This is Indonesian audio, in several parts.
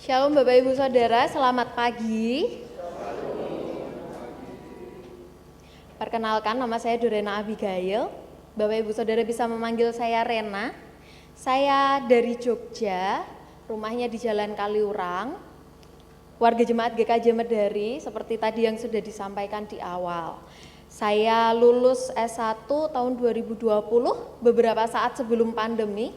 Shalom Bapak Ibu Saudara, selamat pagi. Perkenalkan, nama saya Dorena Abigail. Bapak Ibu Saudara bisa memanggil saya Rena. Saya dari Jogja, rumahnya di Jalan Kaliurang. Warga Jemaat GKJ Medari, seperti tadi yang sudah disampaikan di awal. Saya lulus S1 tahun 2020, beberapa saat sebelum pandemi.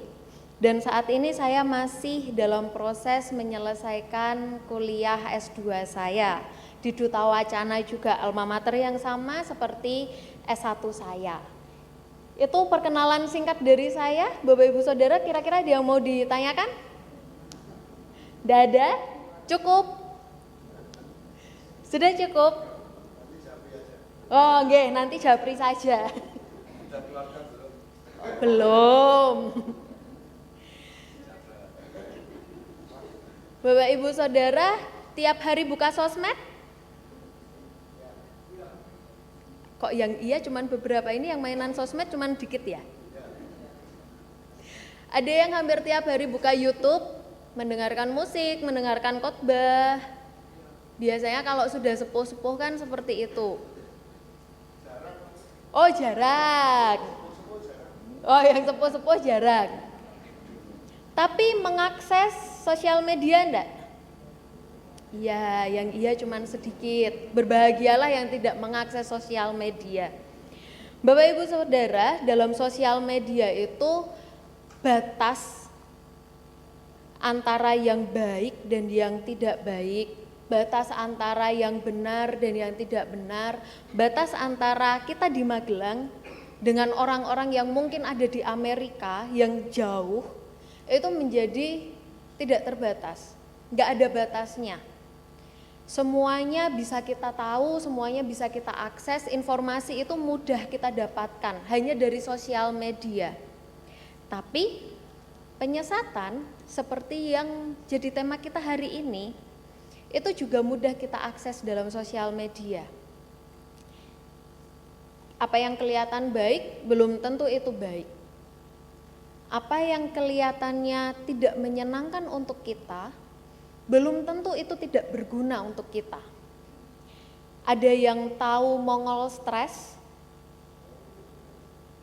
Dan saat ini saya masih dalam proses menyelesaikan kuliah S2 saya di Duta Wacana, juga alma mater yang sama seperti S1 saya. Itu perkenalan singkat dari saya. Bapak Ibu Saudara, kira-kira ada yang mau ditanyakan? Tidak ada? Cukup? Sudah cukup? Oh, nggih, nanti japri saja. Belum. Bapak Ibu Saudara, tiap hari buka sosmed? Kok yang iya cuman beberapa ini, yang mainan sosmed cuman dikit ya? Ada yang hampir tiap hari buka YouTube, mendengarkan musik, mendengarkan khotbah. Biasanya kalau sudah sepuh-sepuh kan seperti itu. Oh, jarang. Oh, yang sepuh-sepuh jarang. Tapi mengakses sosial media enggak? Iya, yang iya cuman sedikit. Berbahagialah yang tidak mengakses sosial media. Bapak Ibu Saudara, dalam sosial media itu batas antara yang baik dan yang tidak baik, batas antara yang benar dan yang tidak benar, batas antara kita di Magelang dengan orang-orang yang mungkin ada di Amerika yang jauh, itu menjadi tidak terbatas, nggak ada batasnya. Semuanya bisa kita tahu, semuanya bisa kita akses, informasi itu mudah kita dapatkan hanya dari sosial media. Tapi penyesatan seperti yang jadi tema kita hari ini, itu juga mudah kita akses dalam sosial media. Apa yang kelihatan baik belum tentu itu baik. Apa yang kelihatannya tidak menyenangkan untuk kita, belum tentu itu tidak berguna untuk kita. Ada yang tahu Mongol Stress?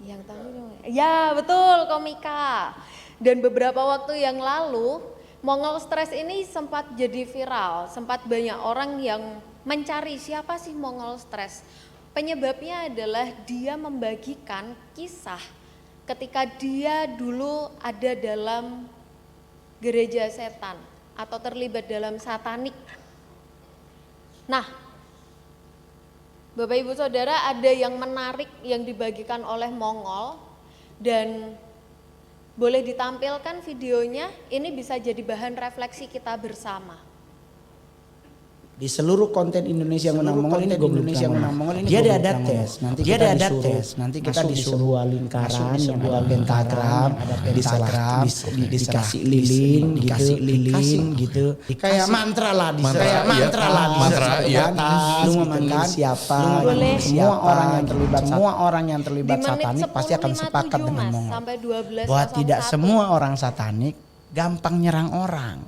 Yang tahu? Ya, betul, Komika. Dan beberapa waktu yang lalu, Mongol Stress ini sempat jadi viral, sempat banyak orang yang mencari siapa sih Mongol Stress. Penyebabnya adalah dia membagikan kisah ketika dia dulu ada dalam gereja setan atau terlibat dalam satanik. Nah, Bapak Ibu Saudara, ada yang menarik yang dibagikan oleh Mongol dan boleh ditampilkan videonya, ini bisa jadi bahan refleksi kita bersama. Di seluruh konten Indonesia menang Mongol ini, Indonesia menang Mongol ini, dia ada tes. Nanti kita disuruh sebuah lingkaran, sebuah pentagram, dikasih lilin, gitu. Kayak mantra lah, mantra ya. Lu memanggil siapa? Semua orang yang terlibat satanik pasti akan sepakat dengan Mongol. Bahwa tidak semua orang satanik gampang nyerang orang.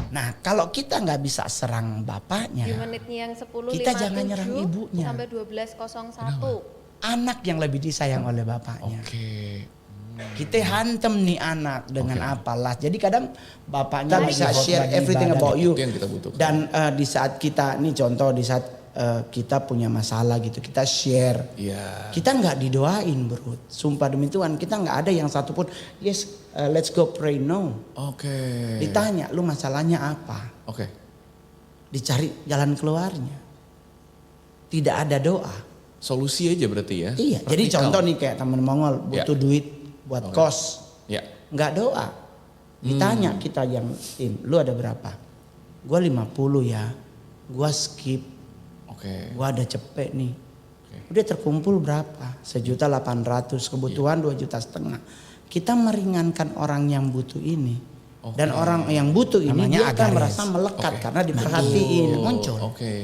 Nah, kalau kita nggak bisa serang bapaknya, di menitnya yang 10.57 kita jangan nyerang ibunya. Sampai 12.01. Anak yang lebih disayang oleh bapaknya. Kita hantem nih anak dengan apalah. Jadi kadang bapaknya bisa share everything about you. Dan di saat kita, nih contoh, di saat kita punya masalah gitu, kita share. Kita nggak didoain, bro. Sumpah demi Tuhan, kita nggak ada yang satupun yes, let's go pray, no. Ditanya, lu masalahnya apa? Dicari jalan keluarnya. Tidak ada doa. Solusi aja berarti ya? Iya. Jadi contoh nih kayak teman Mongol butuh duit buat kos. Nggak doa. Ditanya kita yang tim, lu ada berapa? Gua 50 ya. Gua skip. Gua ada cepet nih. Udah terkumpul berapa? 1.800.000, kebutuhan 2,5 juta. Kita meringankan orang yang butuh ini. Dan orang yang butuh ini Namanya dia akan agares. merasa melekat karena diperhatiin, muncul.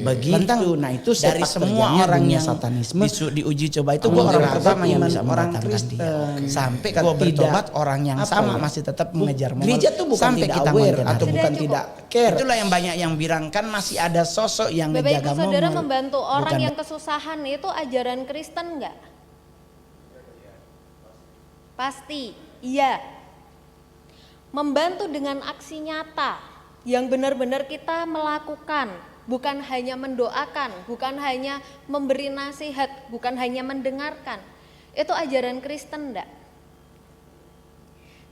Begitu. Nah itu dari semua orang yang satanisme diuji coba itu gue orang orang pertama yang bisa orang mendatangkan Kristen. dia. Sampai Kan gue bertobat tidak, orang yang apa sama ya, masih tetap mengejar moral. Gereja tuh bukan sampai tidak kita aware mengejar atau Sudah bukan cukup. tidak care. Itulah yang banyak yang bilang kan masih ada sosok yang Bapak ngejaga Ibu Saudara moral. membantu orang Bukan yang kesusahan itu ajaran Kristen enggak? Pasti, iya. Membantu dengan aksi nyata yang benar-benar kita melakukan, bukan hanya mendoakan, bukan hanya memberi nasihat, bukan hanya mendengarkan. Itu ajaran Kristen enggak?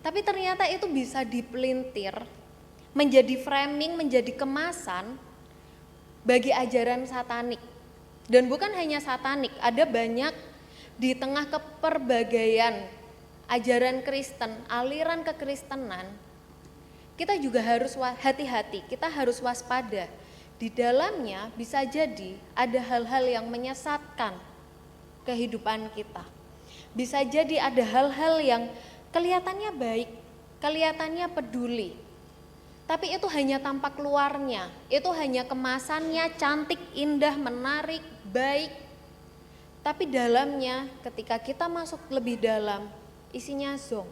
Tapi ternyata itu bisa dipelintir, menjadi framing, menjadi kemasan bagi ajaran satanik. Dan bukan hanya satanik, ada banyak di tengah keperbagaian ajaran Kristen, aliran kekristenan, kita juga harus hati-hati, kita harus waspada. Di dalamnya bisa jadi ada hal-hal yang menyesatkan kehidupan kita. Bisa jadi ada hal-hal yang kelihatannya baik, kelihatannya peduli, tapi itu hanya tampak luarnya, itu hanya kemasannya cantik, indah, menarik, baik. Tapi dalamnya ketika kita masuk lebih dalam, isinya zong.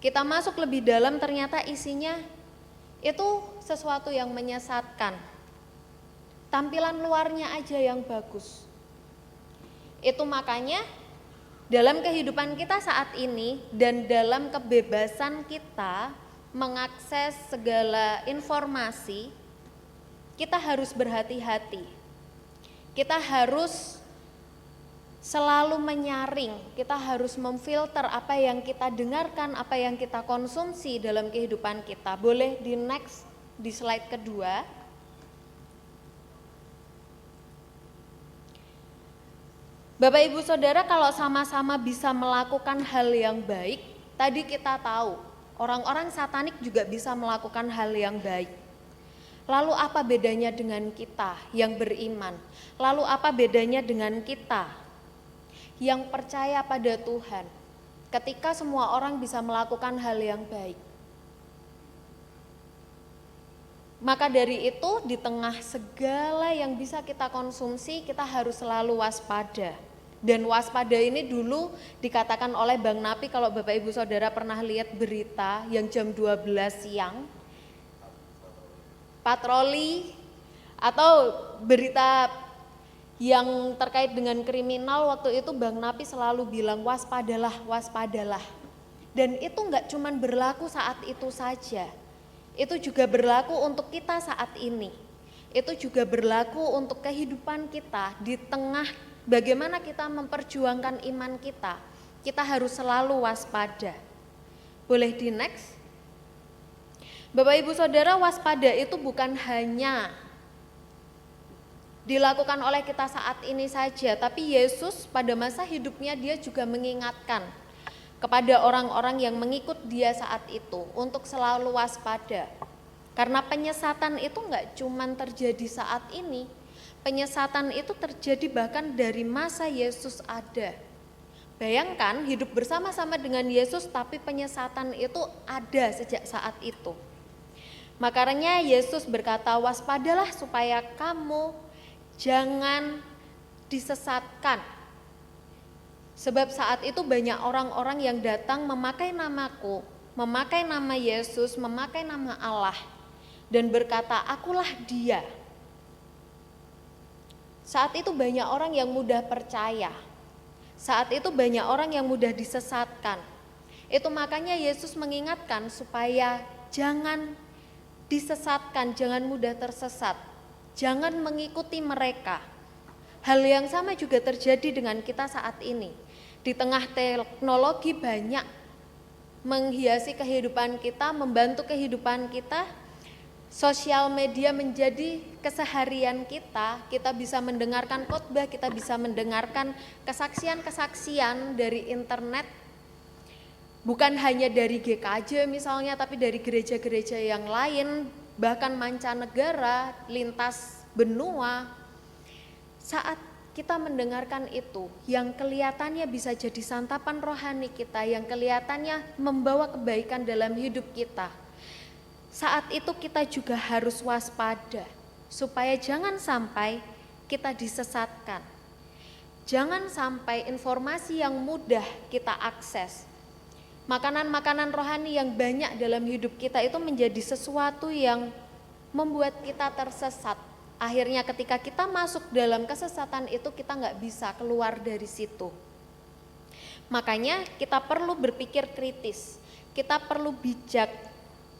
Kita masuk lebih dalam ternyata isinya itu sesuatu yang menyesatkan. Tampilan luarnya aja yang bagus. Itu makanya dalam kehidupan kita saat ini dan dalam kebebasan kita mengakses segala informasi, kita harus berhati-hati. Kita harus selalu menyaring, kita harus memfilter apa yang kita dengarkan, apa yang kita konsumsi dalam kehidupan kita. Boleh di next, di slide kedua. Bapak Ibu Saudara, kalau sama-sama bisa melakukan hal yang baik, tadi kita tahu orang-orang satanik juga bisa melakukan hal yang baik. Lalu apa bedanya dengan kita yang beriman? Lalu apa bedanya dengan kita yang percaya pada Tuhan, ketika semua orang bisa melakukan hal yang baik? Maka dari itu di tengah segala yang bisa kita konsumsi, kita harus selalu waspada. Dan waspada ini dulu dikatakan oleh Bang Napi, kalau Bapak Ibu Saudara pernah lihat berita yang jam 12 siang, patroli atau berita yang terkait dengan kriminal, waktu itu Bang Napi selalu bilang waspadalah, waspadalah. Dan itu enggak cuman berlaku saat itu saja, itu juga berlaku untuk kita saat ini. Itu juga berlaku untuk kehidupan kita di tengah bagaimana kita memperjuangkan iman kita. Kita harus selalu waspada. Boleh di next? Bapak Ibu Saudara, waspada itu bukan hanya dilakukan oleh kita saat ini saja, tapi Yesus pada masa hidupnya dia juga mengingatkan kepada orang-orang yang mengikut dia saat itu untuk selalu waspada. Karena penyesatan itu enggak cuman terjadi saat ini, penyesatan itu terjadi bahkan dari masa Yesus ada. Bayangkan hidup bersama-sama dengan Yesus tapi penyesatan itu ada sejak saat itu. Makanya Yesus berkata, waspadalah supaya kamu jangan disesatkan. Sebab saat itu banyak orang-orang yang datang memakai namaku, memakai nama Yesus, memakai nama Allah, dan berkata, akulah dia. Saat itu banyak orang yang mudah percaya. Saat itu banyak orang yang mudah disesatkan. Itu makanya Yesus mengingatkan supaya jangan disesatkan, jangan mudah tersesat. Jangan mengikuti mereka. Hal yang sama juga terjadi dengan kita saat ini. Di tengah teknologi banyak menghiasi kehidupan kita, membantu kehidupan kita. Sosial media menjadi keseharian kita. Kita bisa mendengarkan khotbah, kita bisa mendengarkan kesaksian-kesaksian dari internet. Bukan hanya dari GKJ misalnya, tapi dari gereja-gereja yang lain, bahkan mancanegara, lintas benua. Saat kita mendengarkan itu, yang kelihatannya bisa jadi santapan rohani kita, yang kelihatannya membawa kebaikan dalam hidup kita, saat itu kita juga harus waspada, supaya jangan sampai kita disesatkan. Jangan sampai informasi yang mudah kita akses, makanan-makanan rohani yang banyak dalam hidup kita itu menjadi sesuatu yang membuat kita tersesat. Akhirnya ketika kita masuk dalam kesesatan itu, kita nggak bisa keluar dari situ. Makanya kita perlu berpikir kritis, kita perlu bijak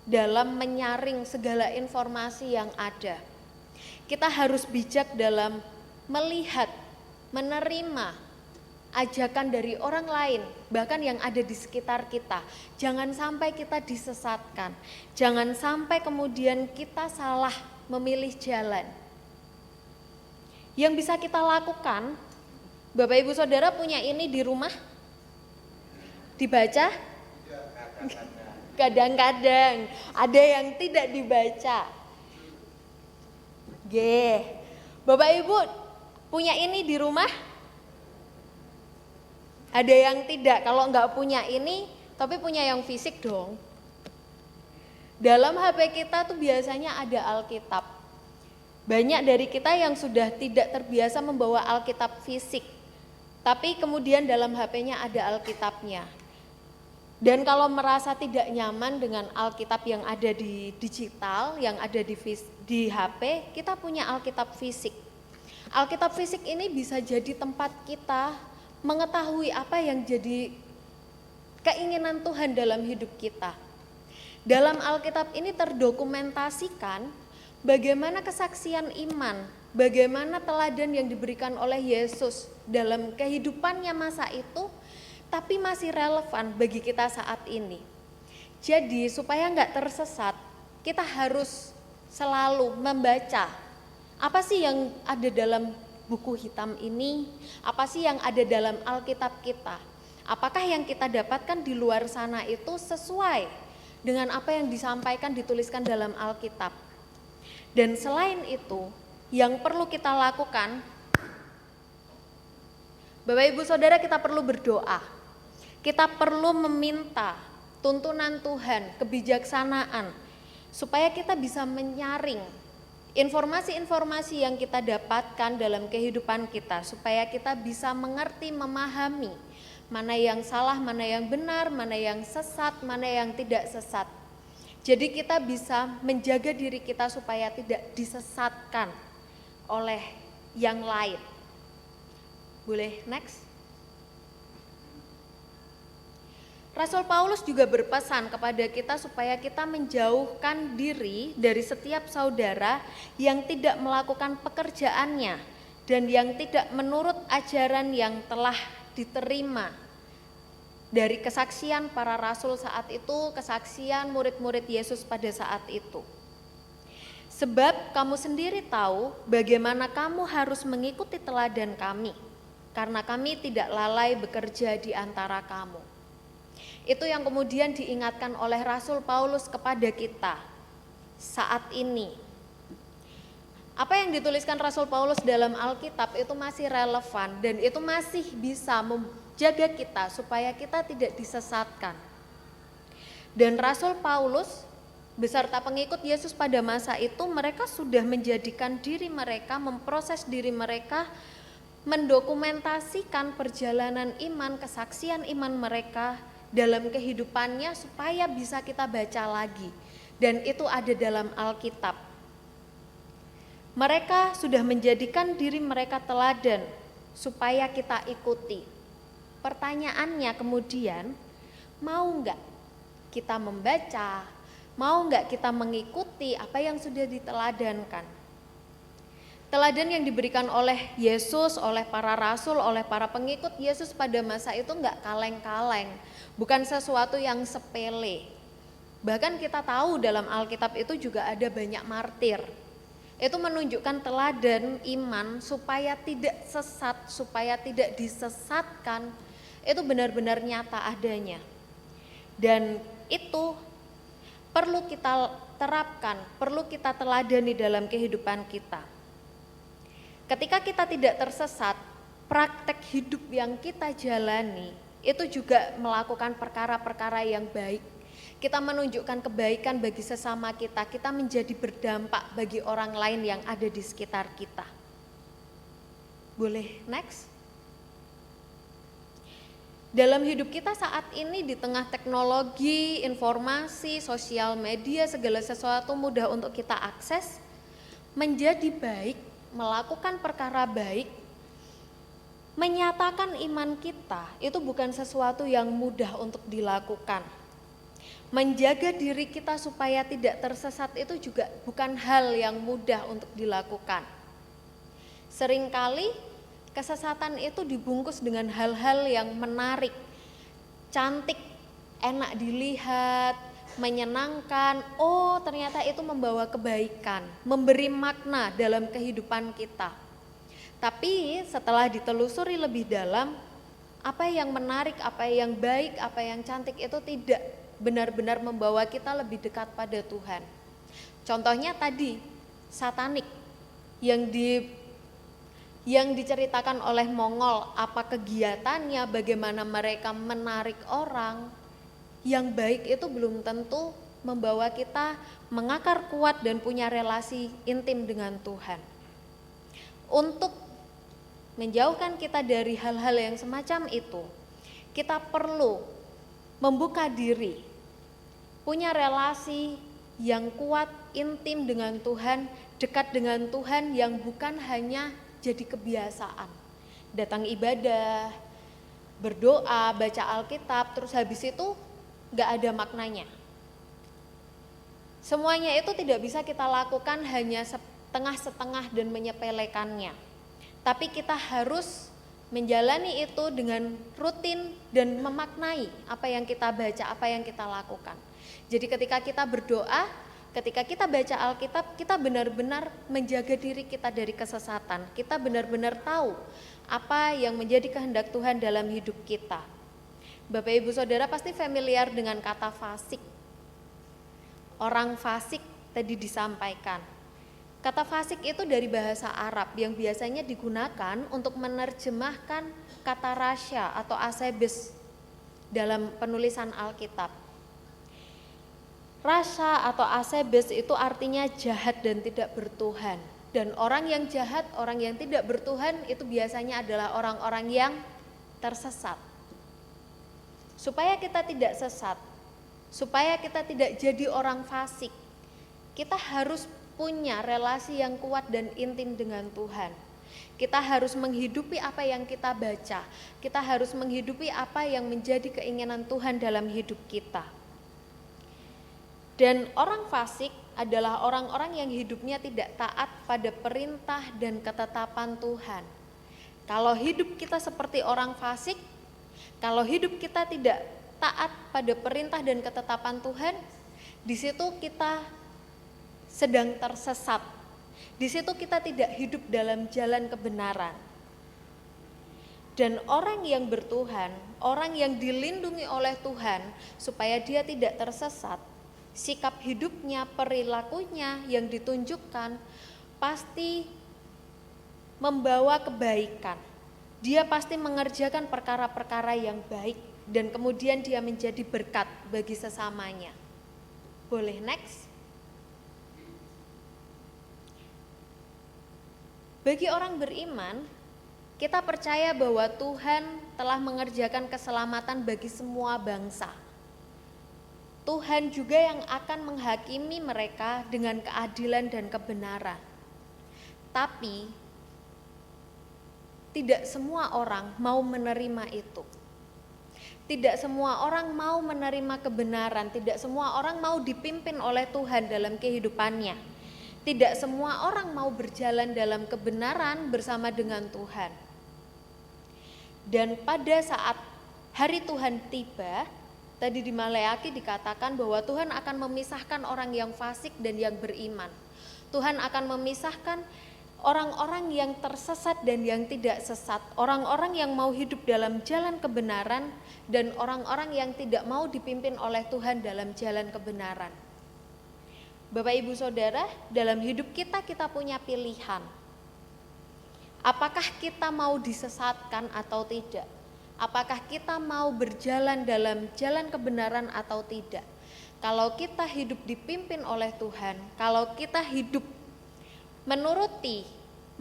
dalam menyaring segala informasi yang ada. Kita harus bijak dalam melihat, menerima ajakan dari orang lain, bahkan yang ada di sekitar kita. Jangan sampai kita disesatkan, jangan sampai kemudian kita salah memilih jalan. Yang bisa kita lakukan, Bapak Ibu Saudara punya ini di rumah? Dibaca? Kadang-kadang ada yang tidak dibaca. Bapak Ibu punya ini di rumah? Ada yang tidak, kalau nggak punya ini, tapi punya yang fisik dong. Dalam HP kita tuh biasanya ada Alkitab. Banyak dari kita yang sudah tidak terbiasa membawa Alkitab fisik, tapi kemudian dalam HP-nya ada Alkitabnya. Dan kalau merasa tidak nyaman dengan Alkitab yang ada di digital, yang ada di HP, kita punya Alkitab fisik. Alkitab fisik ini bisa jadi tempat kita mengetahui apa yang jadi keinginan Tuhan dalam hidup kita. Dalam Alkitab ini terdokumentasikan bagaimana kesaksian iman, bagaimana teladan yang diberikan oleh Yesus dalam kehidupannya masa itu, tapi masih relevan bagi kita saat ini. Jadi supaya nggak tersesat, kita harus selalu membaca apa sih yang ada dalam buku hitam ini, apa sih yang ada dalam Alkitab kita. Apakah yang kita dapatkan di luar sana itu sesuai dengan apa yang disampaikan, dituliskan dalam Alkitab. Dan selain itu, yang perlu kita lakukan, Bapak Ibu Saudara, kita perlu berdoa. Kita perlu meminta tuntunan Tuhan, kebijaksanaan, supaya kita bisa menyaring informasi-informasi yang kita dapatkan dalam kehidupan kita, supaya kita bisa mengerti, memahami mana yang salah, mana yang benar, mana yang sesat, mana yang tidak sesat. Jadi kita bisa menjaga diri kita supaya tidak disesatkan oleh yang lain. Boleh next? Rasul Paulus juga berpesan kepada kita supaya kita menjauhkan diri dari setiap saudara yang tidak melakukan pekerjaannya dan yang tidak menurut ajaran yang telah diterima dari kesaksian para rasul saat itu, kesaksian murid-murid Yesus pada saat itu. Sebab kamu sendiri tahu bagaimana kamu harus mengikuti teladan kami, karena kami tidak lalai bekerja di antara kamu. Itu yang kemudian diingatkan oleh Rasul Paulus kepada kita saat ini. Apa yang dituliskan Rasul Paulus dalam Alkitab itu masih relevan dan itu masih bisa jaga kita supaya kita tidak disesatkan. Dan Rasul Paulus beserta pengikut Yesus pada masa itu, mereka sudah menjadikan diri mereka, memproses diri mereka, mendokumentasikan perjalanan iman, kesaksian iman mereka dalam kehidupannya supaya bisa kita baca lagi. Dan itu ada dalam Alkitab. Mereka sudah menjadikan diri mereka teladan supaya kita ikuti. Pertanyaannya kemudian, mau enggak kita membaca, mau enggak kita mengikuti apa yang sudah diteladankan? Teladan yang diberikan oleh Yesus, oleh para rasul, oleh para pengikut Yesus pada masa itu enggak kaleng-kaleng, bukan sesuatu yang sepele. Bahkan kita tahu dalam Alkitab itu juga ada banyak martir. Itu menunjukkan teladan iman supaya tidak sesat, supaya tidak disesatkan. Itu benar-benar nyata adanya. Dan itu perlu kita terapkan, perlu kita teladani dalam kehidupan kita. Ketika kita tidak tersesat, praktek hidup yang kita jalani itu juga melakukan perkara-perkara yang baik. Kita menunjukkan kebaikan bagi sesama kita, kita menjadi berdampak bagi orang lain yang ada di sekitar kita. Boleh next? Dalam hidup kita saat ini di tengah teknologi, informasi, sosial media, segala sesuatu mudah untuk kita akses, menjadi baik, melakukan perkara baik, menyatakan iman kita itu bukan sesuatu yang mudah untuk dilakukan. Menjaga diri kita supaya tidak tersesat itu juga bukan hal yang mudah untuk dilakukan. Seringkali kesesatan itu dibungkus dengan hal-hal yang menarik, cantik, enak dilihat, menyenangkan. Oh, ternyata itu membawa kebaikan, memberi makna dalam kehidupan kita. Tapi setelah ditelusuri lebih dalam, apa yang menarik, apa yang baik, apa yang cantik itu tidak benar-benar membawa kita lebih dekat pada Tuhan. Contohnya tadi, satanik yang diceritakan oleh Mongol, apa kegiatannya, bagaimana mereka menarik orang. Yang baik itu belum tentu membawa kita mengakar kuat dan punya relasi intim dengan Tuhan. Untuk menjauhkan kita dari hal-hal yang semacam itu, kita perlu membuka diri, punya relasi yang kuat, intim dengan Tuhan, dekat dengan Tuhan yang bukan hanya jadi kebiasaan. Datang ibadah, berdoa, baca Alkitab, terus habis itu gak ada maknanya. Semuanya itu tidak bisa kita lakukan hanya setengah-setengah dan menyepelekannya. Tapi kita harus menjalani itu dengan rutin dan memaknai apa yang kita baca, apa yang kita lakukan. Jadi ketika kita berdoa, ketika kita baca Alkitab, kita benar-benar menjaga diri kita dari kesesatan. Kita benar-benar tahu apa yang menjadi kehendak Tuhan dalam hidup kita. Bapak Ibu Saudara pasti familiar dengan kata fasik. Orang fasik tadi disampaikan. Kata fasik itu dari bahasa Arab yang biasanya digunakan untuk menerjemahkan kata rasya atau asebes dalam penulisan Alkitab. Rasya atau asebes itu artinya jahat dan tidak bertuhan. Dan orang yang jahat, orang yang tidak bertuhan itu biasanya adalah orang-orang yang tersesat. Supaya kita tidak sesat, supaya kita tidak jadi orang fasik, kita harus punya relasi yang kuat dan intim dengan Tuhan. Kita harus menghidupi apa yang kita baca, kita harus menghidupi apa yang menjadi keinginan Tuhan dalam hidup kita. Dan orang fasik adalah orang-orang yang hidupnya tidak taat pada perintah dan ketetapan Tuhan. Kalau hidup kita seperti orang fasik, kalau hidup kita tidak taat pada perintah dan ketetapan Tuhan, di situ kita sedang tersesat. Di situ kita tidak hidup dalam jalan kebenaran. Dan orang yang bertuhan, orang yang dilindungi oleh Tuhan supaya dia tidak tersesat, sikap hidupnya, perilakunya yang ditunjukkan pasti membawa kebaikan. Dia pasti mengerjakan perkara-perkara yang baik dan kemudian dia menjadi berkat bagi sesamanya. Boleh next? Bagi orang beriman, kita percaya bahwa Tuhan telah mengerjakan keselamatan bagi semua bangsa. Tuhan juga yang akan menghakimi mereka dengan keadilan dan kebenaran. Tapi tidak semua orang mau menerima itu. Tidak semua orang mau menerima kebenaran, tidak semua orang mau dipimpin oleh Tuhan dalam kehidupannya. Tidak semua orang mau berjalan dalam kebenaran bersama dengan Tuhan. Dan pada saat hari Tuhan tiba, tadi di Maleaki dikatakan bahwa Tuhan akan memisahkan orang yang fasik dan yang beriman. Tuhan akan memisahkan orang-orang yang tersesat dan yang tidak sesat, orang-orang yang mau hidup dalam jalan kebenaran dan orang-orang yang tidak mau dipimpin oleh Tuhan dalam jalan kebenaran. Bapak Ibu Saudara, dalam hidup kita punya pilihan. Apakah kita mau disesatkan atau tidak? Apakah kita mau berjalan dalam jalan kebenaran atau tidak? Kalau kita hidup dipimpin oleh Tuhan, kalau kita hidup menuruti,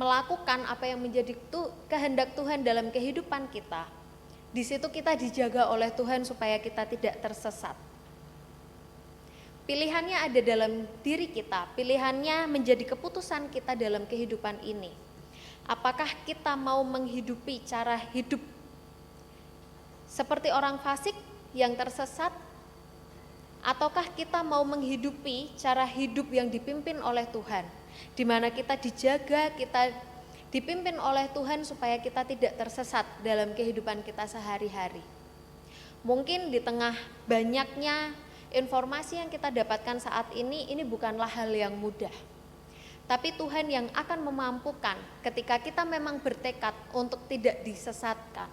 melakukan apa yang menjadi kehendak Tuhan dalam kehidupan kita, di situ kita dijaga oleh Tuhan supaya kita tidak tersesat. Pilihannya ada dalam diri kita, pilihannya menjadi keputusan kita dalam kehidupan ini. Apakah kita mau menghidupi cara hidup seperti orang fasik yang tersesat, ataukah kita mau menghidupi cara hidup yang dipimpin oleh Tuhan, di mana kita dijaga, kita dipimpin oleh Tuhan supaya kita tidak tersesat dalam kehidupan kita sehari-hari. Mungkin di tengah banyaknya informasi yang kita dapatkan saat ini bukanlah hal yang mudah. Tapi Tuhan yang akan memampukan ketika kita memang bertekad untuk tidak disesatkan.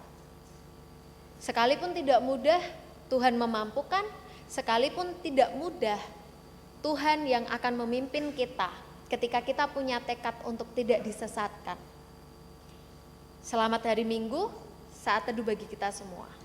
Sekalipun tidak mudah, Tuhan memampukan. Sekalipun tidak mudah, Tuhan yang akan memimpin kita ketika kita punya tekad untuk tidak disesatkan. Selamat hari Minggu, saat teduh bagi kita semua.